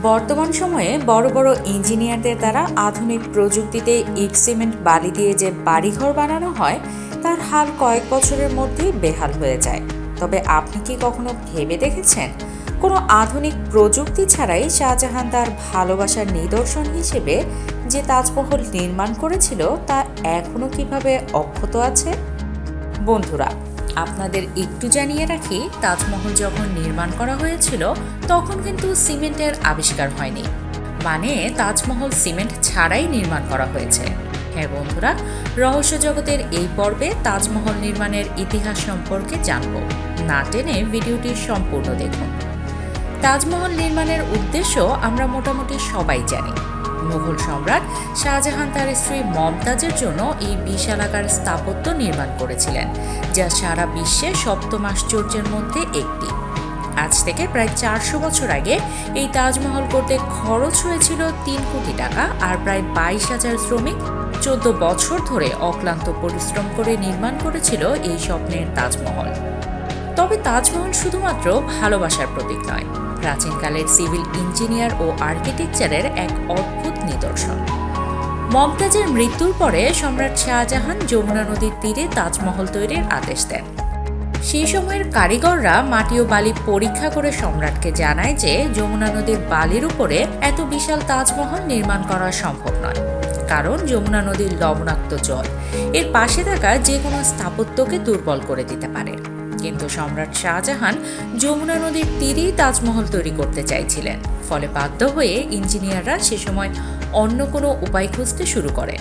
বর্তমান সময়ে বড় বড় ইঞ্জিনিয়ারদের দ্বারা আধুনিক প্রযুক্তিতে ইট সিমেন্ট বালি দিয়ে যে বাড়িঘর বানানো হয় তার হাল কয়েক বছরের মধ্যেই বেহাল হয়ে যায়। তবে আপনি কি কখনো ভেবে দেখেছেন কোনো আধুনিক প্রযুক্তি ছাড়াই শাহজাহান তার ভালোবাসার নিদর্শন হিসেবে যে তাজমহল নির্মাণ করেছিল তা এখনো কিভাবে অক্ষত আছে? বন্ধুরা, আপনাদের একটু জানিয়ে রাখি, তাজমহল যখন নির্মাণ করা হয়েছিল তখন কিন্তু সিমেন্টের আবিষ্কার হয়নি। মানে তাজমহল সিমেন্ট ছাড়াই নির্মাণ করা হয়েছে। হ্যাঁ বন্ধুরা, রহস্য জগতের এই পর্বে তাজমহল নির্মাণের ইতিহাস সম্পর্কে জানব। না টেনে ভিডিওটি সম্পূর্ণ দেখুন। তাজমহল নির্মাণের উদ্দেশ্য আমরা মোটামুটি সবাই জানি। মুঘল সম্রাট শাহজাহান তার স্ত্রী মমতাজের জন্য এই বিশালাকার স্থাপত্য নির্মাণ করেছিলেন, যা সারা বিশ্বে সপ্তম আশ্চর্যের মধ্যে একটি। আজ থেকে প্রায় 400 বছর আগে এই তাজমহল করতে খরচ হয়েছিল 3 কোটি টাকা, আর প্রায় 22,000 শ্রমিক 14 বছর ধরে অক্লান্ত পরিশ্রম করে নির্মাণ করেছিল এই স্বপ্নের তাজমহল। তবে তাজমহল শুধুমাত্র ভালোবাসার প্রতীক নয়, প্রাচীনকালের সিভিল ইঞ্জিনিয়ার ও আর্কিটেকচারের এক অদ্ভুত নিদর্শন। মমতাজের মৃত্যুর পরে সম্রাট শাহজাহান যমুনা নদীর তীরে তাজমহল তৈরির আদেশ দেন। সেই সময়ের কারিগররা মাটি ও বালি পরীক্ষা করে সম্রাটকে জানায় যে যমুনা নদীর বালির উপরে এত বিশাল তাজমহল নির্মাণ করা সম্ভব নয়, কারণ যমুনা নদীর লবণাক্ত জল এর পাশে থাকা যে কোনো স্থাপত্যকে দুর্বল করে দিতে পারে। কিন্তু সম্রাট শাহজাহান যমুনা নদীর তীরেই তাজমহল তৈরি করতে চাইছিলেন, ফলে বাধ্য হয়ে ইঞ্জিনিয়াররা সে সময় অন্য কোনো উপায় খুঁজতে শুরু করে।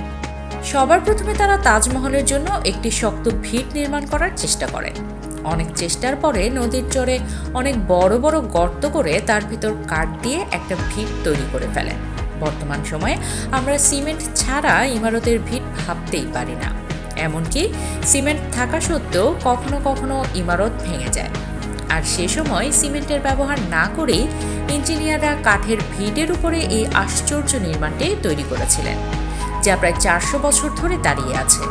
সবার প্রথমে তারা তাজমহলের জন্য একটি শক্ত ভিত নির্মাণ করার চেষ্টা করেন। অনেক চেষ্টার পরে নদীর চরে অনেক বড় বড় গর্ত করে তার ভিতর কাঠ দিয়ে একটা ভিত তৈরি করে ফেলেন। বর্তমান সময়ে আমরা সিমেন্ট ছাড়া ইমারতের ভিত ভাবতেই পারি না। এমনকি সিমেন্ট থাকা সত্ত্বেও কখনো কখনো ইমারত ভেঙে যায়। আর সে সময় সিমেন্টের ব্যবহার না করেই ইঞ্জিনিয়াররা কাঠের ভিটের উপরে এই আশ্চর্য নির্মাণটি তৈরি করেছিলেন, যা প্রায় 400 বছর ধরে দাঁড়িয়ে আছে।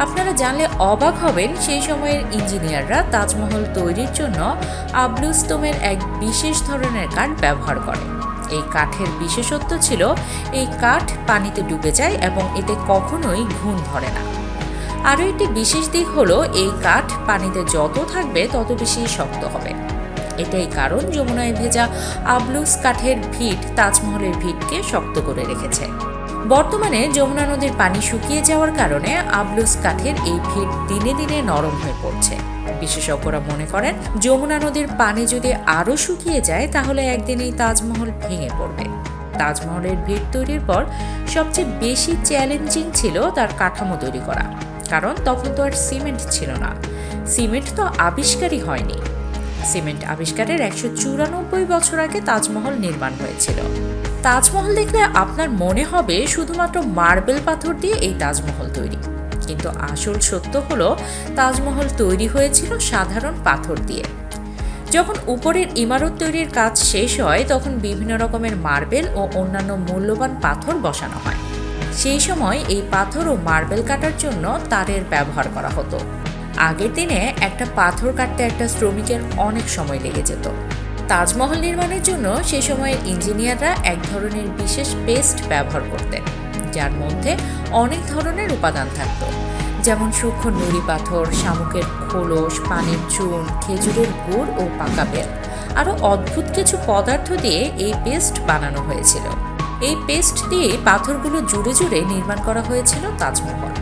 আপনারা জানলে অবাক হবেন, সেই সময়ের ইঞ্জিনিয়াররা তাজমহল তৈরির জন্য আবলুস্তমের এক বিশেষ ধরনের কাঠ ব্যবহার করে। এই কাঠের বিশেষত্ব ছিল এই কাঠ পানিতে ডুবে যায় এবং এতে কখনোই ঘুণ ধরে না। আরও একটি বিশেষ দিক হলো এই কাঠ পানিতে যত থাকবে তত বেশি শক্ত হবে। এটাই কারণ যমুনায় ভেজা আবলুস কাঠের ভিট তাজমহলের ভিটকে শক্ত করে রেখেছে। বর্তমানে যমুনা নদীর পানি শুকিয়ে যাওয়ার কারণে আবলুস কাঠের এই ভিট দিনে দিনে নরম হয়ে পড়ছে। বিশেষজ্ঞরা মনে করেন যমুনা নদীর পানি যদি আরও শুকিয়ে যায় তাহলে একদিন এই তাজমহল ভেঙে পড়বে। তাজমহলের ভিট তৈরির পর সবচেয়ে বেশি চ্যালেঞ্জিং ছিল তার কাঠামো তৈরি করা, কারণ তখন তো আর সিমেন্ট ছিল না। সিমেন্ট তো আবিষ্কারই হয়নি। সিমেন্ট আবিষ্কারের 194 বছর আগে তাজমহল নির্মাণ হয়েছিল। তাজমহল দেখলে আপনার মনে হবে শুধুমাত্র মার্বেল পাথর দিয়ে এই তাজমহল তৈরি, কিন্তু আসল সত্য হলো তাজমহল তৈরি হয়েছিল সাধারণ পাথর দিয়ে। যখন উপরের ইমারত তৈরির কাজ শেষ হয় তখন বিভিন্ন রকমের মার্বেল ও অন্যান্য মূল্যবান পাথর বসানো হয়। সেই সময় এই পাথর ও মার্বেল কাটার জন্য তারের ব্যবহার করা হতো। আগের দিনে একটা পাথর কাটতে একটা শ্রমিকের অনেক সময় লেগে যেত। তাজমহল নির্মাণের জন্য সেই সময়ের ইঞ্জিনিয়াররা এক ধরনের বিশেষ পেস্ট ব্যবহার করতেন, যার মধ্যে অনেক ধরনের উপাদান থাকত, যেমন সূক্ষ্ম নুড়ি পাথর, শামুকের খোলস, পানির চুন, খেজুরের গুড় ও পাকা বেল। আরও অদ্ভুত কিছু পদার্থ দিয়ে এই পেস্ট বানানো হয়েছিল। এই পেস্ট দিয়ে পাথরগুলো জুড়ে জুড়ে নির্মাণ করা হয়েছিল তাজমহল।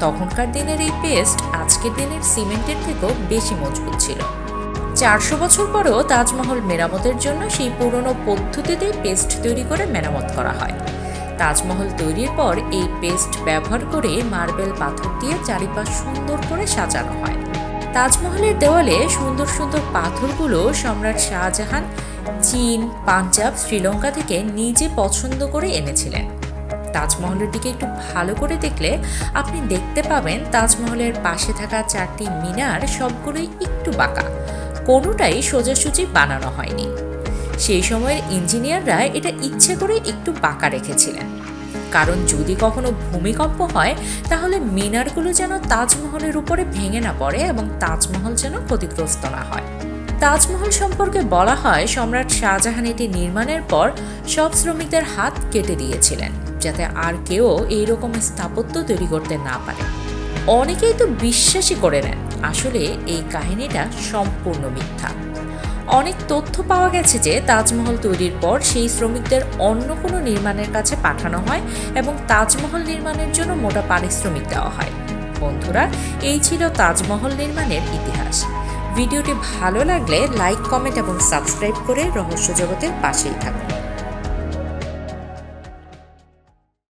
তখনকার দিনের এই পেস্ট আজকের দিনের সিমেন্টের থেকেও বেশি মজবুত ছিল। 400 বছর পরেও তাজমহল মেরামতের জন্য সেই পুরনো পদ্ধতিতেই পেস্ট তৈরি করে মেরামত করা হয়। তাজমহল তৈরির পর এই পেস্ট ব্যবহার করে মার্বেল পাথর দিয়ে চারিপাশ সুন্দর করে সাজানো হয়। তাজমহলের দেওয়ালে সুন্দর সুন্দর পাথরগুলো সম্রাট শাহজাহান চীন, পাঞ্জাব, শ্রীলঙ্কা থেকে নিজে পছন্দ করে এনেছিলেন। তাজমহলের দিকে একটু ভালো করে দেখলে আপনি দেখতে পাবেন তাজমহলের পাশে থাকা 4টি মিনার সবগুলোই একটু বাঁকা, কোনোটাই সোজাসুজি বানানো হয়নি। সেই সময়ের ইঞ্জিনিয়াররা এটা ইচ্ছে করে একটু বাঁকা রেখেছিলেন, কারণ যদি কখনো ভূমিকম্প হয় তাহলে মিনারগুলো যেন তাজমহলের উপরে ভেঙে না পড়ে এবং তাজমহল যেন ক্ষতিগ্রস্ত না হয়। তাজমহল সম্পর্কে বলা হয় সম্রাট শাহজাহান এটি নির্মাণের পর সব শ্রমিকদের হাত কেটে দিয়েছিলেন, যাতে আর কেউ এইরকম স্থাপত্য তৈরি করতে না পারে। অনেকেই তো বিশ্বাসই করে নেন, আসলে এই কাহিনীটা সম্পূর্ণ মিথ্যা। অনেক তথ্য পাওয়া গেছে যে তাজমহল তৈরির পর সেই শ্রমিকদের অন্য কোনো নির্মাণের কাছে পাঠানো হয় এবং তাজমহল নির্মাণের জন্য মোটা পারিশ্রমিক দেওয়া হয়। বন্ধুরা, এই ছিল তাজমহল নির্মাণের ইতিহাস। ভিডিওটি ভালো লাগলে লাইক, কমেন্ট এবং সাবস্ক্রাইব করে রহস্য জগতের পাশেই থাকুন।